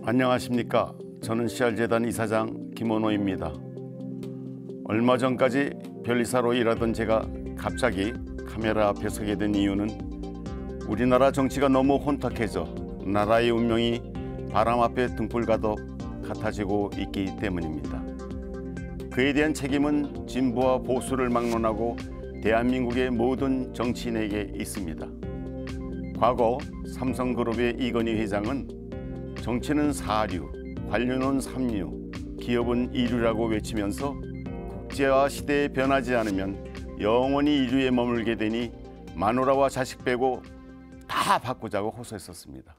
안녕하십니까. 저는 CR재단 이사장 김원호입니다. 얼마 전까지 변리사로 일하던 제가 갑자기 카메라 앞에 서게 된 이유는 우리나라 정치가 너무 혼탁해져 나라의 운명이 바람 앞에 등불과도 같아지고 있기 때문입니다. 그에 대한 책임은 진보와 보수를 막론하고 대한민국의 모든 정치인에게 있습니다. 과거 삼성그룹의 이건희 회장은 정치는 사류, 관료는 삼류, 기업은 이류라고 외치면서 국제화 시대에 변하지 않으면 영원히 이류에 머물게 되니 마누라와 자식 빼고 다 바꾸자고 호소했었습니다.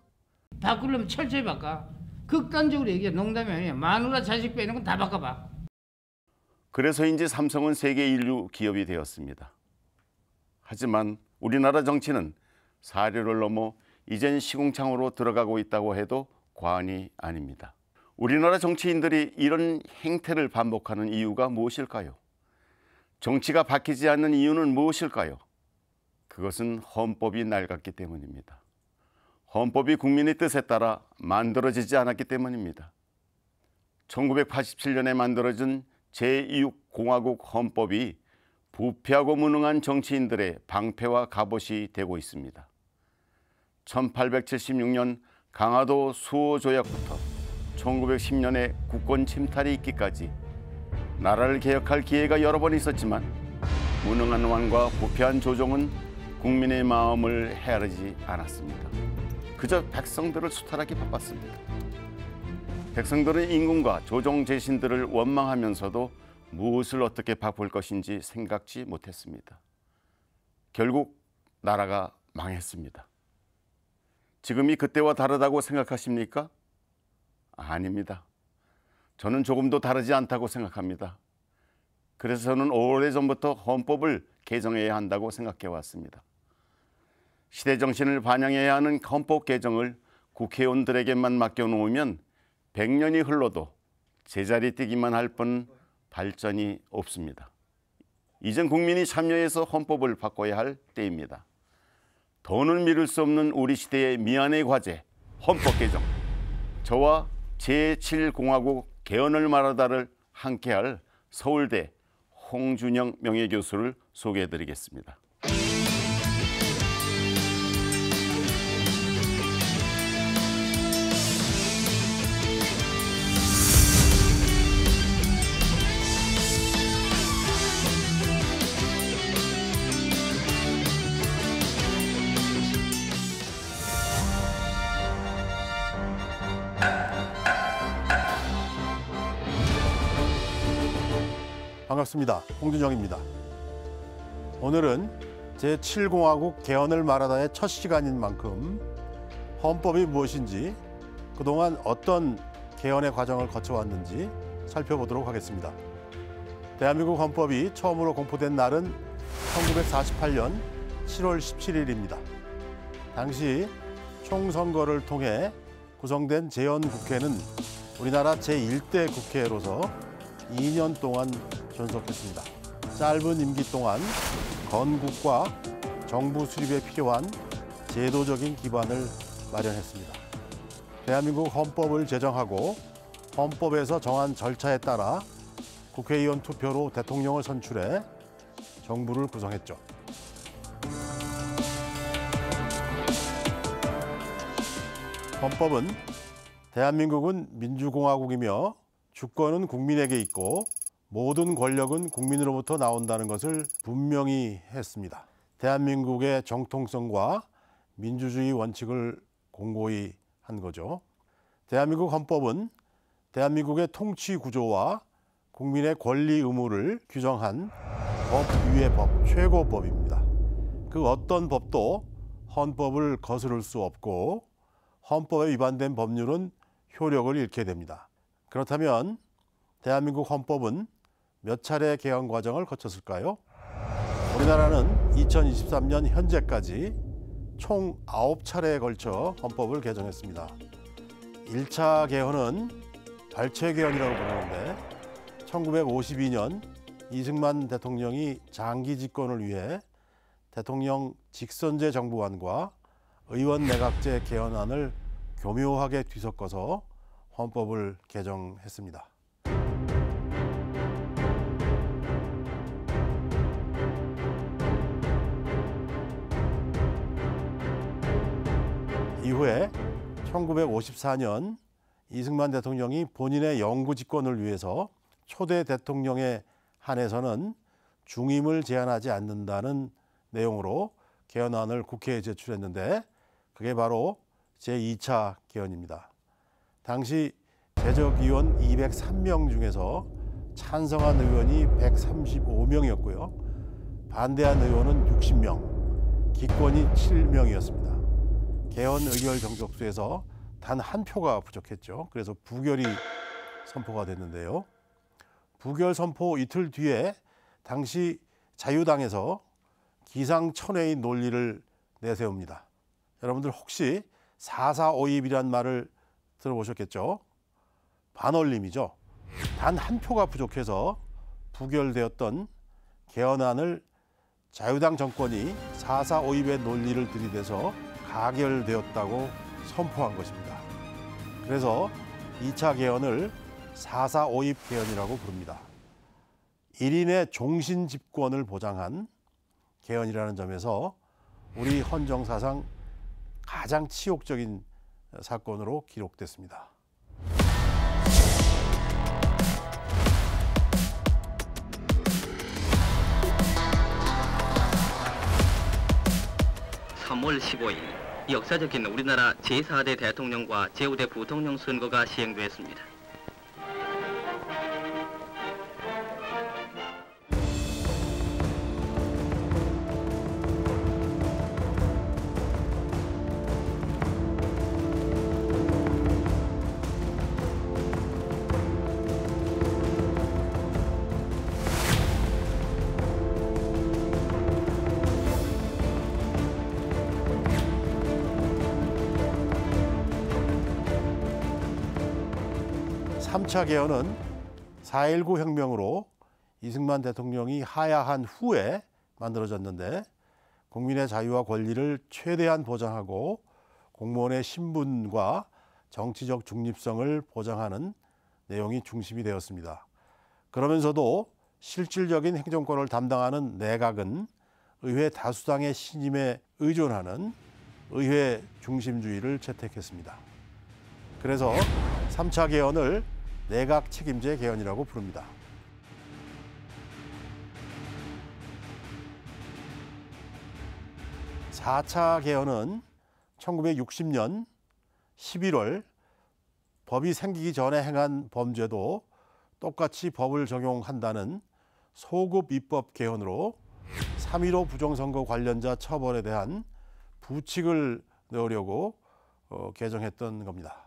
바꾸려면 철저히 바꿔. 극단적으로 얘기해. 농담이 아니야. 마누라 자식 빼는 건 다 바꿔봐. 그래서인지 삼성은 세계 인류 기업이 되었습니다. 하지만 우리나라 정치는 사류를 넘어 이젠 시궁창으로 들어가고 있다고 해도 과언이 아닙니다. 우리나라 정치인들이 이런 행태를 반복하는 이유가 무엇일까요? 정치가 바뀌지 않는 이유는 무엇일까요? 그것은 헌법이 낡았기 때문입니다. 헌법이 국민의 뜻에 따라 만들어지지 않았기 때문입니다. 1987년에 만들어진 제6공화국 헌법이 부패하고 무능한 정치인들의 방패와 갑옷이 되고 있습니다. 1876년 강화도 수호조약부터 1910년에 국권 침탈이 있기까지 나라를 개혁할 기회가 여러 번 있었지만 무능한 왕과 부패한 조정은 국민의 마음을 헤아리지 않았습니다. 그저 백성들을 수탈하기 바빴습니다. 백성들은 임금과 조정 재신들을 원망하면서도 무엇을 어떻게 바꿀 것인지 생각지 못했습니다. 결국 나라가 망했습니다. 지금이 그때와 다르다고 생각하십니까? 아닙니다. 저는 조금도 다르지 않다고 생각합니다. 그래서 저는 오래전부터 헌법을 개정해야 한다고 생각해 왔습니다. 시대 정신을 반영해야 하는 헌법 개정을 국회의원들에게만 맡겨놓으면 100년이 흘러도 제자리 뛰기만 할 뿐 발전이 없습니다. 이젠 국민이 참여해서 헌법을 바꿔야 할 때입니다. 더는 미룰 수 없는 우리 시대의 미안의 과제, 헌법 개정. 저와 제7공화국 개헌을 말하다를 함께할 서울대 홍준영 명예교수를 소개해드리겠습니다. 반갑습니다. 홍준영입니다. 오늘은 제7공화국 개헌을 말하다의 첫 시간인 만큼 헌법이 무엇인지 그동안 어떤 개헌의 과정을 거쳐왔는지 살펴보도록 하겠습니다. 대한민국 헌법이 처음으로 공포된 날은 1948년 7월 17일입니다. 당시 총선거를 통해 구성된 재헌국회는 우리나라 제1대 국회로서 2년 동안 존속했습니다. 짧은 임기 동안 건국과 정부 수립에 필요한 제도적인 기반을 마련했습니다. 대한민국 헌법을 제정하고 헌법에서 정한 절차에 따라 국회의원 투표로 대통령을 선출해 정부를 구성했죠. 헌법은 대한민국은 민주공화국이며 주권은 국민에게 있고 모든 권력은 국민으로부터 나온다는 것을 분명히 했습니다. 대한민국의 정통성과 민주주의 원칙을 공고히 한 거죠. 대한민국 헌법은 대한민국의 통치 구조와 국민의 권리 의무를 규정한 법 위의 법, 최고법입니다. 그 어떤 법도 헌법을 거스를 수 없고 헌법에 위반된 법률은 효력을 잃게 됩니다. 그렇다면 대한민국 헌법은 몇 차례 개헌 과정을 거쳤을까요? 우리나라는 2023년 현재까지 총 9차례에 걸쳐 헌법을 개정했습니다. 1차 개헌은 발췌 개헌이라고 부르는데 1952년 이승만 대통령이 장기 집권을 위해 대통령 직선제 정부안과 의원 내각제 개헌안을 교묘하게 뒤섞어서 헌법을 개정했습니다. 이후에 1954년 이승만 대통령이 본인의 영구집권을 위해서 초대 대통령에 한해서는 중임을 제한하지 않는다는 내용으로 개헌안을 국회에 제출했는데 그게 바로 제2차 개헌입니다. 당시 제적의원 203명 중에서 찬성한 의원이 135명이었고요. 반대한 의원은 60명, 기권이 7명이었습니다. 개헌 의결 정족수에서 단 한 표가 부족했죠. 그래서 부결이 선포가 됐는데요. 부결 선포 이틀 뒤에 당시 자유당에서 기상천외의 논리를 내세웁니다. 여러분들 혹시 4.4.5입이란 말을 들어보셨겠죠? 반올림이죠. 단 한 표가 부족해서 부결되었던 개헌안을 자유당 정권이 4.4.5입의 논리를 들이대서 가결되었다고 선포한 것입니다. 그래서 2차 개헌을 4.4.5입 개헌이라고 부릅니다. 1인의 종신 집권을 보장한 개헌이라는 점에서 우리 헌정사상 가장 치욕적인 사건으로 기록됐습니다. (3월 15일) 역사적인 우리나라 제4대 대통령과 제5대 부통령 선거가 시행되었습니다. (3차) 개헌은 4.19 혁명으로 이승만 대통령이 하야한 후에 만들어졌는데 국민의 자유와 권리를 최대한 보장하고 공무원의 신분과 정치적 중립성을 보장하는 내용이 중심이 되었습니다. 그러면서도 실질적인 행정권을 담당하는 내각은 의회 다수당의 신임에 의존하는 의회 중심주의를 채택했습니다. 그래서 3차 개헌을 내각 책임제 개헌이라고 부릅니다. (4차) 개헌은 1960년 11월 법이 생기기 전에 행한 범죄도 똑같이 법을 적용한다는 소급 입법 개헌으로 3.15 부정선거 관련자 처벌에 대한 부칙을 넣으려고 개정했던 겁니다.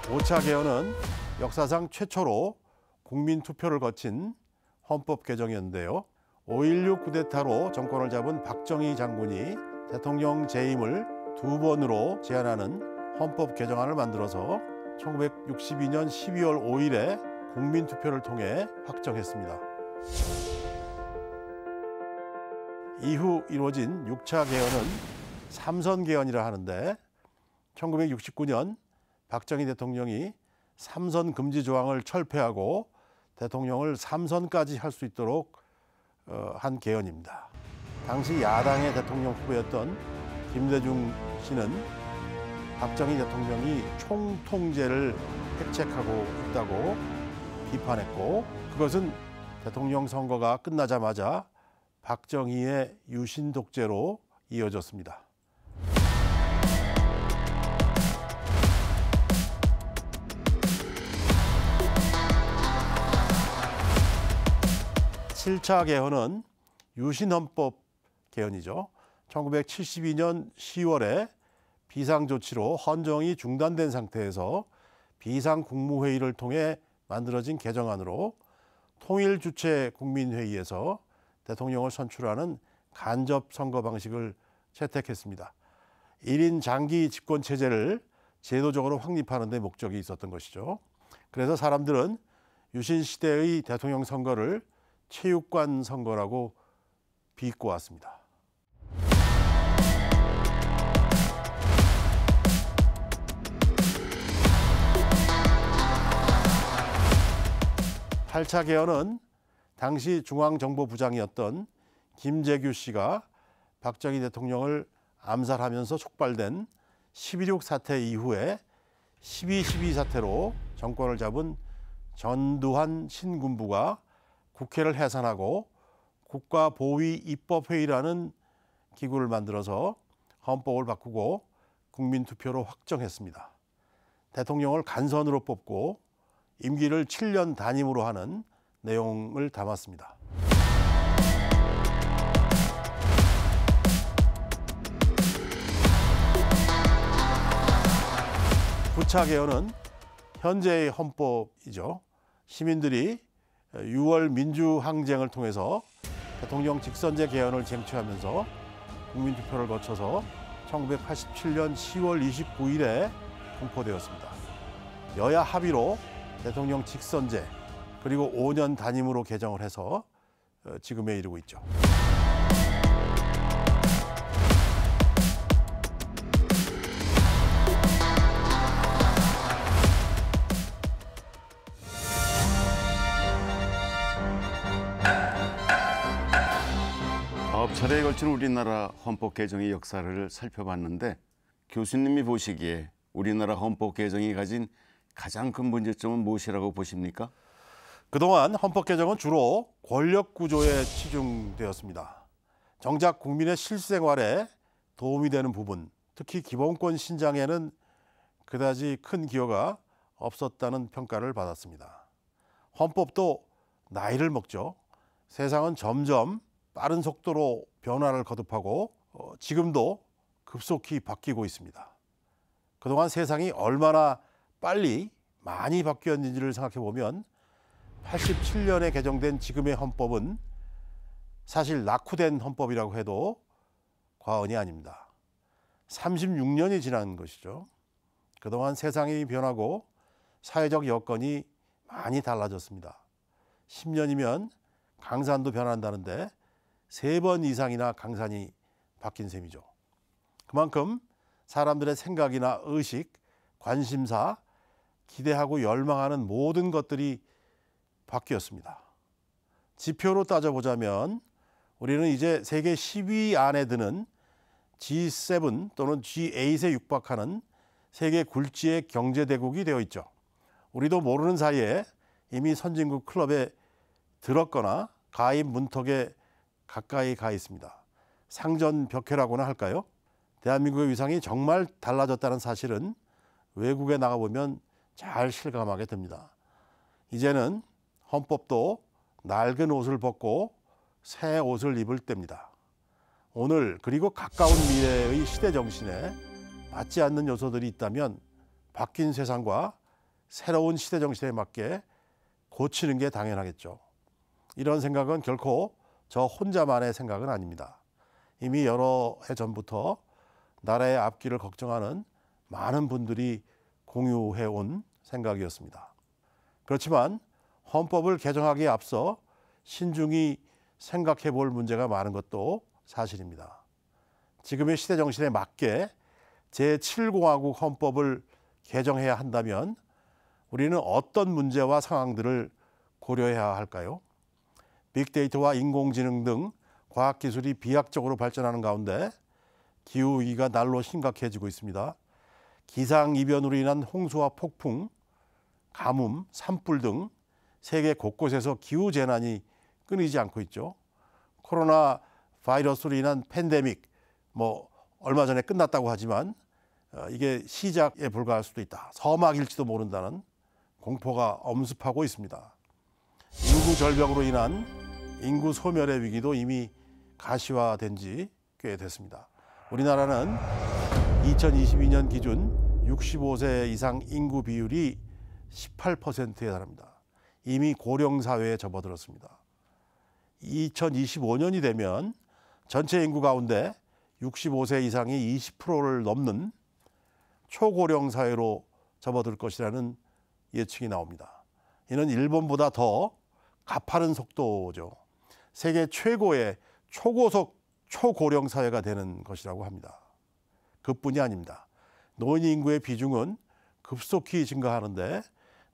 (5차) 개헌은 역사상 최초로 국민투표를 거친 헌법 개정이었는데요. 5.16 쿠데타로 정권을 잡은 박정희 장군이 대통령 재임을 2번으로 제한하는 헌법 개정안을 만들어서 1962년 12월 5일에 국민투표를 통해 확정했습니다. 이후 이루어진 6차 개헌은 삼선 개헌이라 하는데 1969년 박정희 대통령이 삼선 금지 조항을 철폐하고 대통령을 3선까지 할 수 있도록 한 개헌입니다. 당시 야당의 대통령 후보였던 김대중 씨는 박정희 대통령이 총통제를 획책하고 있다고 비판했고 그것은 대통령 선거가 끝나자마자 박정희의 유신 독재로 이어졌습니다. (7차) 개헌은 유신헌법 개헌이죠. 1972년 10월에 비상조치로 헌정이 중단된 상태에서 비상국무회의를 통해 만들어진 개정안으로 통일주체 국민회의에서 대통령을 선출하는 간접선거 방식을 채택했습니다. 1인 장기 집권체제를 제도적으로 확립하는 데 목적이 있었던 것이죠. 그래서 사람들은 유신 시대의 대통령 선거를 체육관 선거라고 비꼬 왔습니다. 팔 차 개헌은 당시 중앙정보부장이었던 김재규 씨가 박정희 대통령을 암살하면서 촉발된 12.6 사태 이후에 12.12 사태로 정권을 잡은 전두환 신군부가 국회를 해산하고 국가보위입법회의라는 기구를 만들어서 헌법을 바꾸고 국민투표로 확정했습니다. 대통령을 간선으로 뽑고 임기를 7년 단임으로 하는 내용을 담았습니다. 구차 개헌은 현재의 헌법이죠. 시민들이 6월 민주항쟁을 통해서 대통령 직선제 개헌을 쟁취하면서 국민투표를 거쳐서 1987년 10월 29일에 공포되었습니다. 여야 합의로 대통령 직선제 그리고 5년 단임으로 개정을 해서 지금에 이르고 있죠. 아홉 차례에 걸친 우리나라 헌법 개정의 역사를 살펴봤는데 교수님이 보시기에 우리나라 헌법 개정이 가진 가장 큰 문제점은 무엇이라고 보십니까? 그동안 헌법 개정은 주로 권력 구조에 치중되었습니다. 정작 국민의 실생활에 도움이 되는 부분, 특히 기본권 신장에는 그다지 큰 기여가 없었다는 평가를 받았습니다. 헌법도 나이를 먹죠. 세상은 점점 빠른 속도로 변화를 거듭하고 지금도 급속히 바뀌고 있습니다. 그동안 세상이 얼마나 빨리 많이 바뀌었는지를 생각해 보면 87년에 개정된 지금의 헌법은 사실 낙후된 헌법이라고 해도 과언이 아닙니다. 36년이 지난 것이죠. 그동안 세상이 변하고 사회적 여건이 많이 달라졌습니다. 10년이면 강산도 변한다는데 3번 이상이나 강산이 바뀐 셈이죠. 그만큼 사람들의 생각이나 의식, 관심사, 기대하고 열망하는 모든 것들이 바뀌었습니다. 지표로 따져보자면 우리는 이제 세계 10위 안에 드는 G7 또는 G8에 육박하는 세계 굴지의 경제대국이 되어 있죠. 우리도 모르는 사이에 이미 선진국 클럽에 들었거나 가입 문턱에 가까이 가 있습니다. 상전벽해라고나 할까요? 대한민국의 위상이 정말 달라졌다는 사실은 외국에 나가보면 잘 실감하게 됩니다. 이제는 헌법도 낡은 옷을 벗고 새 옷을 입을 때입니다. 오늘 그리고 가까운 미래의 시대 정신에 맞지 않는 요소들이 있다면 바뀐 세상과 새로운 시대 정신에 맞게 고치는 게 당연하겠죠. 이런 생각은 결코 저 혼자만의 생각은 아닙니다. 이미 여러 해 전부터 나라의 앞길을 걱정하는 많은 분들이 공유해 온 생각이었습니다. 그렇지만 헌법을 개정하기에 앞서 신중히 생각해 볼 문제가 많은 것도 사실입니다. 지금의 시대 정신에 맞게 제7공화국 헌법을 개정해야 한다면 우리는 어떤 문제와 상황들을 고려해야 할까요? 빅데이터와 인공지능 등 과학기술이 비약적으로 발전하는 가운데 기후위기가 날로 심각해지고 있습니다. 기상이변으로 인한 홍수와 폭풍, 가뭄, 산불 등 세계 곳곳에서 기후재난이 끊이지 않고 있죠. 코로나 바이러스로 인한 팬데믹, 얼마 전에 끝났다고 하지만 이게 시작에 불과할 수도 있다. 서막일지도 모른다는 공포가 엄습하고 있습니다. 인구 절벽으로 인한 인구 소멸의 위기도 이미 가시화된 지 꽤 됐습니다. 우리나라는 2022년 기준 65세 이상 인구 비율이 18%에 달합니다. 이미 고령 사회에 접어들었습니다. 2025년이 되면 전체 인구 가운데 65세 이상이 20%를 넘는 초고령 사회로 접어들 것이라는 예측이 나옵니다. 이는 일본보다 더 가파른 속도죠. 세계 최고의 초고속 초고령 사회가 되는 것이라고 합니다. 그뿐이 아닙니다. 노인 인구의 비중은 급속히 증가하는데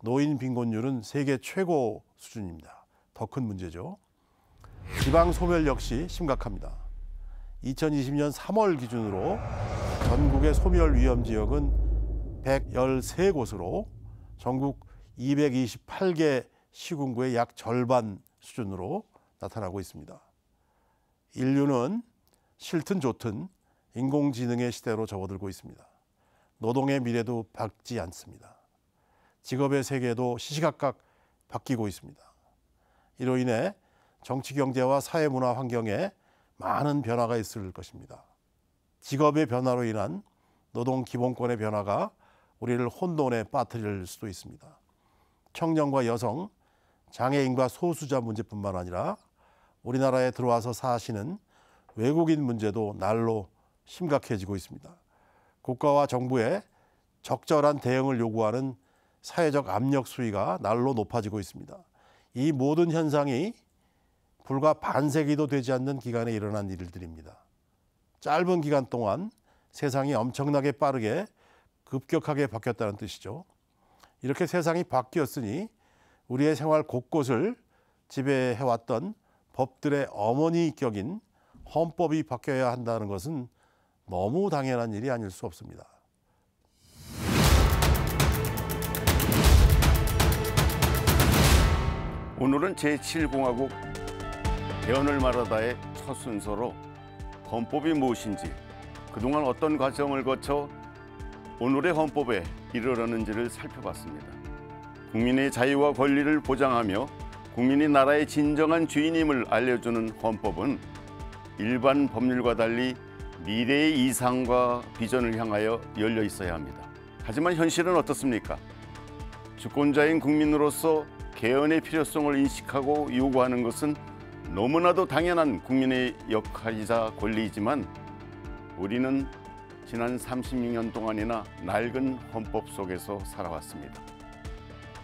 노인 빈곤율은 세계 최고 수준입니다. 더 큰 문제죠. 지방 소멸 역시 심각합니다. 2020년 3월 기준으로 전국의 소멸 위험 지역은 113곳으로 전국 228개 시군구의 약 절반 수준으로 나타나고 있습니다. 인류는 싫든 좋든 인공지능의 시대로 접어들고 있습니다. 노동의 미래도 밝지 않습니다. 직업의 세계도 시시각각 바뀌고 있습니다. 이로 인해 정치, 경제와 사회, 문화, 환경에 많은 변화가 있을 것입니다. 직업의 변화로 인한 노동 기본권의 변화가 우리를 혼돈에 빠뜨릴 수도 있습니다. 청년과 여성, 장애인과 소수자 문제뿐만 아니라 우리나라에 들어와서 사시는 외국인 문제도 날로 심각해지고 있습니다. 국가와 정부의 적절한 대응을 요구하는 사회적 압력 수위가 날로 높아지고 있습니다. 이 모든 현상이 불과 반세기도 되지 않는 기간에 일어난 일들입니다. 짧은 기간 동안 세상이 엄청나게 빠르게 급격하게 바뀌었다는 뜻이죠. 이렇게 세상이 바뀌었으니 우리의 생활 곳곳을 지배해왔던 법들의 어머니격인 헌법이 바뀌어야 한다는 것은 너무 당연한 일이 아닐 수 없습니다. 오늘은 제7공화국 개헌을 말하다의 첫 순서로 헌법이 무엇인지, 그동안 어떤 과정을 거쳐 오늘의 헌법에 이르렀는지를 살펴봤습니다. 국민의 자유와 권리를 보장하며 국민이 나라의 진정한 주인임을 알려주는 헌법은 일반 법률과 달리 미래의 이상과 비전을 향하여 열려 있어야 합니다. 하지만 현실은 어떻습니까? 주권자인 국민으로서 개헌의 필요성을 인식하고 요구하는 것은 너무나도 당연한 국민의 역할이자 권리이지만 우리는 지난 36년 동안이나 낡은 헌법 속에서 살아왔습니다.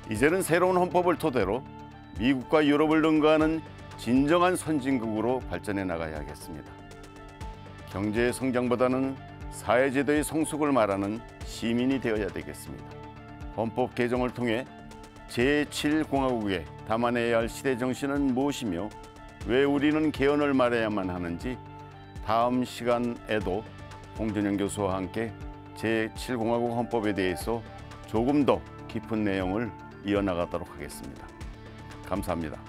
이제는 새로운 헌법을 토대로 미국과 유럽을 능가하는 진정한 선진국으로 발전해 나가야겠습니다. 경제의 성장보다는 사회제도의 성숙을 말하는 시민이 되어야 되겠습니다. 헌법 개정을 통해 제7공화국에 담아내야 할 시대 정신은 무엇이며 왜 우리는 개헌을 말해야만 하는지 다음 시간에도 홍준영 교수와 함께 제7공화국 헌법에 대해서 조금 더 깊은 내용을 이어나가도록 하겠습니다. 감사합니다.